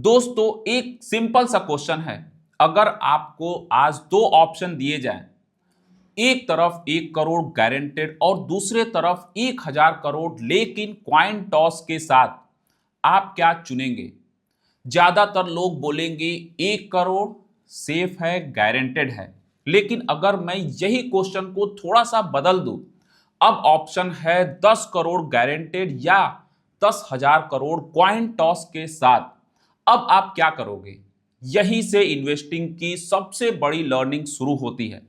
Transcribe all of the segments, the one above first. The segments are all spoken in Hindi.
दोस्तों एक सिंपल सा क्वेश्चन है। अगर आपको आज दो ऑप्शन दिए जाएं, एक तरफ 1 करोड़ गारंटेड और दूसरे तरफ 1000 करोड़ लेकिन क्वाइन टॉस के साथ, आप क्या चुनेंगे? ज्यादातर लोग बोलेंगे 1 करोड़ सेफ है, गारंटेड है। लेकिन अगर मैं यही क्वेश्चन को थोड़ा सा बदल दूं, अब ऑप्शन है 10 करोड़ गारंटेड या 10,000 करोड़ क्वाइन टॉस के साथ, अब आप क्या करोगे? यहीं से इन्वेस्टिंग की सबसे बड़ी लर्निंग शुरू होती है।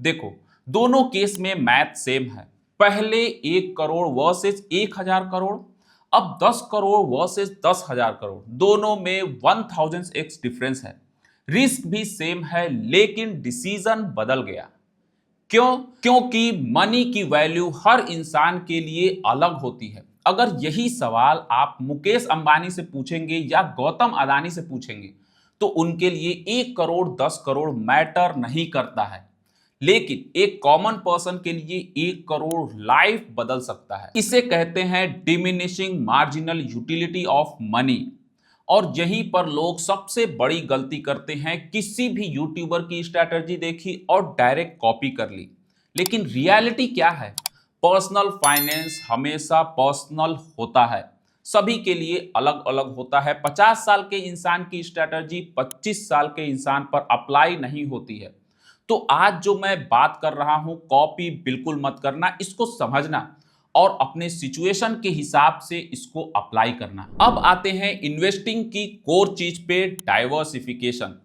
देखो, दोनों केस में मैथ सेम है। पहले 1 करोड़ वर्सेस 1000 करोड़, अब 10 करोड़ वर्सेस 10,000 करोड़, दोनों में 1000x डिफरेंस है। रिस्क भी सेम है लेकिन डिसीजन बदल गया। क्यों? क्योंकि मनी की वैल्यू हर इंसान के लिए अलग होती है। अगर यही सवाल आप मुकेश अंबानी से पूछेंगे या गौतम अदानी से पूछेंगे, तो उनके लिए 1 करोड़ 10 करोड़ मैटर नहीं करता है। लेकिन एक कॉमन पर्सन के लिए 1 करोड़ लाइफ बदल सकता है। इसे कहते हैं diminishing marginal utility of money. और यहीं पर लोग सबसे बड़ी गलती करते हैं। किसी भी यूट्यूबर की स्ट्रैटेजी देखी और डायरेक्ट कॉपी कर ली। लेकिन रियलिटी क्या है? पर्सनल फाइनेंस हमेशा पर्सनल होता है, सभी के लिए अलग अलग होता है। 50 साल के इंसान की स्ट्रैटेजी 25 साल के इंसान पर अप्लाई नहीं होती है। तो आज जो मैं बात कर रहा हूं, कॉपी बिल्कुल मत करना, इसको समझना और अपने सिचुएशन के हिसाब से इसको अप्लाई करना। अब आते हैं इन्वेस्टिंग की कोर चीज पे, डाइवर्सिफिकेशन।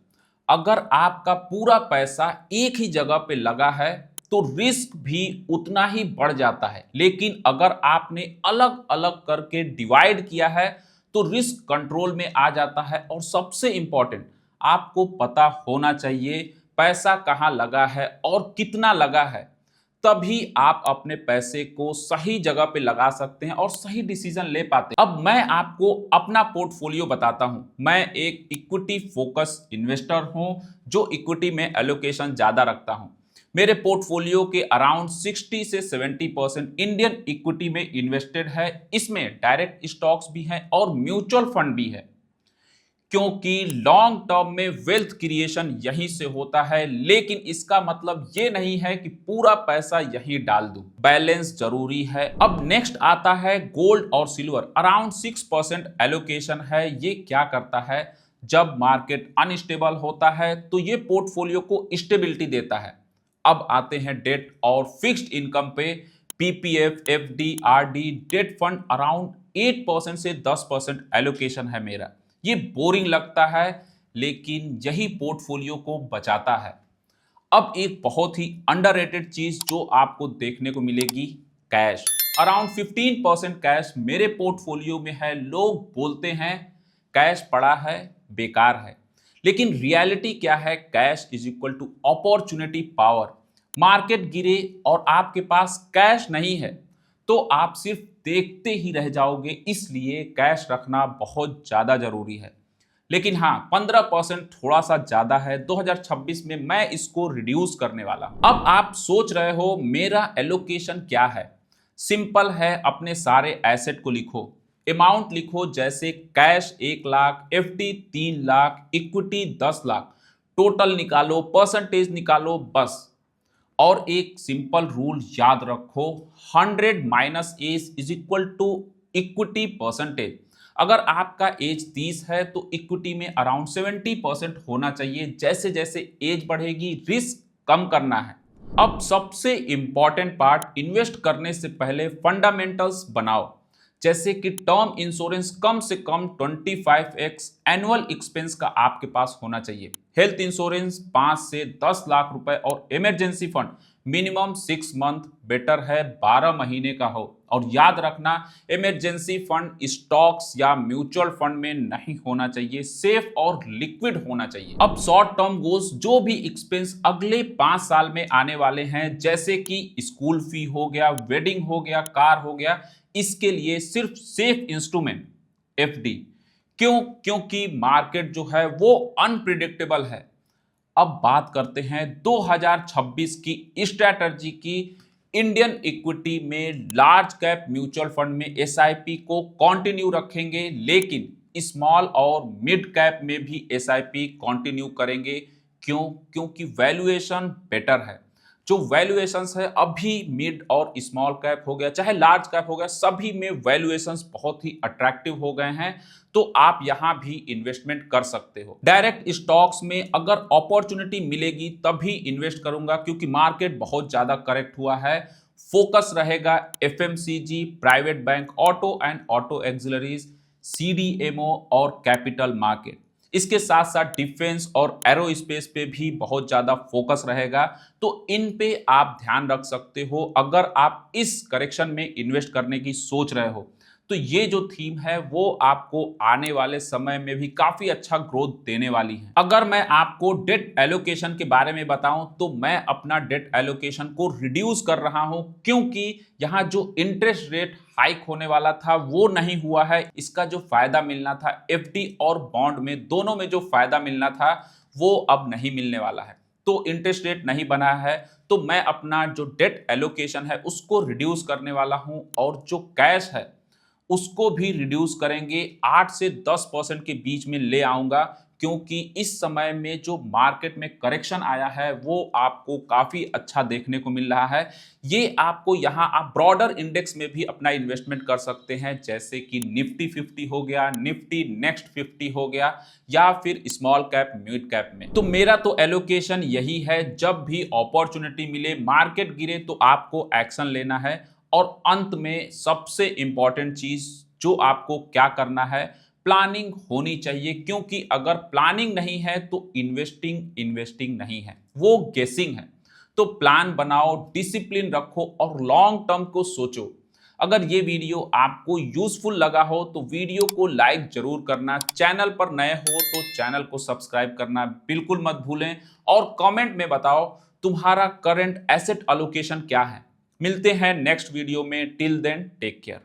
अगर आपका पूरा पैसा एक ही जगह पे लगा है तो रिस्क भी उतना ही बढ़ जाता है। लेकिन अगर आपने अलग अलग करके डिवाइड किया है तो रिस्क कंट्रोल में आ जाता है। और सबसे इंपॉर्टेंट, आपको पता होना चाहिए पैसा कहां लगा है और कितना लगा है। तभी आप अपने पैसे को सही जगह पे लगा सकते हैं और सही डिसीजन ले पाते हैं। अब मैं आपको अपना पोर्टफोलियो बताता हूं। मैं एक इक्विटी फोकस इन्वेस्टर हूं जो इक्विटी में एलोकेशन ज्यादा रखता हूं। मेरे पोर्टफोलियो के अराउंड 60 से 70% इंडियन इक्विटी में इन्वेस्टेड है। इसमें डायरेक्ट स्टॉक्स भी हैं और म्यूचुअल फंड भी है, क्योंकि लॉन्ग टर्म में वेल्थ क्रिएशन यहीं से होता है। लेकिन इसका मतलब ये नहीं है कि पूरा पैसा यहीं डाल दूं, बैलेंस जरूरी है। अब नेक्स्ट आता है गोल्ड और सिल्वर। अराउंड 6% एलोकेशन है। ये क्या करता है? जब मार्केट अनस्टेबल होता है तो ये पोर्टफोलियो को स्टेबिलिटी देता है। अब आते हैं डेट और फिक्स्ड इनकम पे। PPF, FD, RD, debt fund around 8% से 10% एलोकेशन है मेरा। ये बोरिंग लगता है लेकिन यही पोर्टफोलियो को बचाता है। अब एक बहुत ही अंडररेटेड चीज जो आपको देखने को मिलेगी, कैश। अराउंड 15% कैश मेरे पोर्टफोलियो में है। लोग बोलते हैं कैश पड़ा है, बेकार है। लेकिन रियलिटी क्या है? Cash is equal to opportunity power. Market गिरे और आपके पास कैश नहीं है तो आप सिर्फ देखते ही रह जाओगे। इसलिए कैश रखना बहुत ज्यादा जरूरी है। लेकिन हाँ, 15% थोड़ा सा ज्यादा है। 2026 में मैं इसको रिड्यूस करने वाला हूं। अब आप सोच रहे हो मेरा एलोकेशन क्या है? सिंपल है, अपने सारे एसेट को लिखो, अमाउंट लिखो। जैसे cash 1 lakh, FD 3 lakh, equity 10 lakh. Total निकालो, परसेंटेज निकालो बस। और एक सिंपल रूल याद रखो, 100 minus age is equal to equity percentage. अगर आपका एज 30 है तो इक्विटी में अराउंड 70% होना चाहिए। जैसे जैसे एज बढ़ेगी रिस्क कम करना है। अब सबसे इंपॉर्टेंट पार्ट, इन्वेस्ट करने से पहले फंडामेंटल्स बनाओ। जैसे कि टर्म इंश्योरेंस कम से कम 25x एनुअल एक्सपेंस का आपके पास होना चाहिए। हेल्थ इंश्योरेंस 5 से 10 लाख रुपए और emergency fund minimum 6 month, better है 12 महीने का हो। और याद रखना, इमरजेंसी फंड स्टॉक्स या म्यूचुअल फंड में नहीं होना चाहिए, सेफ और लिक्विड होना चाहिए। अब शॉर्ट टर्म गोल्स, जो भी एक्सपेंस अगले 5 साल में आने वाले हैं, जैसे कि स्कूल फी हो गया, वेडिंग हो गया, कार हो गया, इसके लिए सिर्फ सेफ इंस्ट्रूमेंट एफडी। क्यों? क्योंकि मार्केट जो है वो अनप्रिडिक्टेबल है। अब बात करते हैं 2026 की स्ट्रैटेजी की। इंडियन इक्विटी में लार्ज कैप म्यूचुअल फंड में एसआईपी को कंटिन्यू रखेंगे, लेकिन स्मॉल और मिड कैप में भी एसआईपी कंटिन्यू करेंगे। क्यों? क्योंकि वैल्यूएशन बेटर है। जो वैल्यूएशंस है अभी मिड और स्मॉल कैप हो गया चाहे लार्ज कैप हो गया, सभी में वैल्यूएशंस बहुत ही अट्रैक्टिव हो गए हैं, तो आप यहां भी इन्वेस्टमेंट कर सकते हो। डायरेक्ट स्टॉक्स में अगर अपॉर्चुनिटी मिलेगी तभी इन्वेस्ट करूंगा, क्योंकि मार्केट बहुत ज्यादा करेक्ट हुआ है। फोकस रहेगा FMCG, private bank, auto and auto auxiliaries, CDMO और कैपिटल मार्केट। इसके साथ साथ डिफेंस और एरोस्पेस पे भी बहुत ज्यादा फोकस रहेगा, तो इन पे आप ध्यान रख सकते हो अगर आप इस करेक्शन में इन्वेस्ट करने की सोच रहे हो। तो ये जो थीम है वो आपको आने वाले समय में भी काफी अच्छा ग्रोथ देने वाली है। अगर मैं आपको डेट एलोकेशन के बारे में बताऊं तो मैं अपना डेट एलोकेशन को रिड्यूस कर रहा हूं, क्योंकि यहां जो इंटरेस्ट रेट हाइक होने वाला था वो नहीं हुआ है। इसका जो फायदा मिलना था एफडी और बॉन्ड में, दोनों में जो फायदा मिलना था वो अब नहीं मिलने वाला है। तो इंटरेस्ट रेट नहीं बना है, तो मैं अपना जो डेट एलोकेशन है उसको रिड्यूस करने वाला हूं, और जो कैश है उसको भी रिड्यूस करेंगे, 8 से 10% के बीच में ले आऊंगा, क्योंकि इस समय में जो मार्केट में करेक्शन आया है वो आपको काफी अच्छा देखने को मिल रहा है। ये आपको यहां आप ब्रॉडर इंडेक्स में भी अपना इन्वेस्टमेंट कर सकते हैं, जैसे कि निफ्टी 50 हो गया, निफ्टी नेक्स्ट 50 हो गया, या फिर स्मॉल कैप मिड कैप में। तो मेरा तो एलोकेशन यही है, जब भी अपॉर्चुनिटी मिले, मार्केट गिरे तो आपको एक्शन लेना है। और अंत में सबसे इंपॉर्टेंट चीज जो आपको क्या करना है, प्लानिंग होनी चाहिए, क्योंकि अगर प्लानिंग नहीं है तो इन्वेस्टिंग नहीं है, वो गेसिंग है। तो प्लान बनाओ, डिसिप्लिन रखो और लॉन्ग टर्म को सोचो। अगर ये वीडियो आपको यूजफुल लगा हो तो वीडियो को लाइक जरूर करना, चैनल पर नए हो तो चैनल को सब्सक्राइब करना बिल्कुल मत भूलें, और कमेंट में बताओ तुम्हारा करंट एसेट एलोकेशन क्या है। मिलते हैं नेक्स्ट वीडियो में। Till then take care.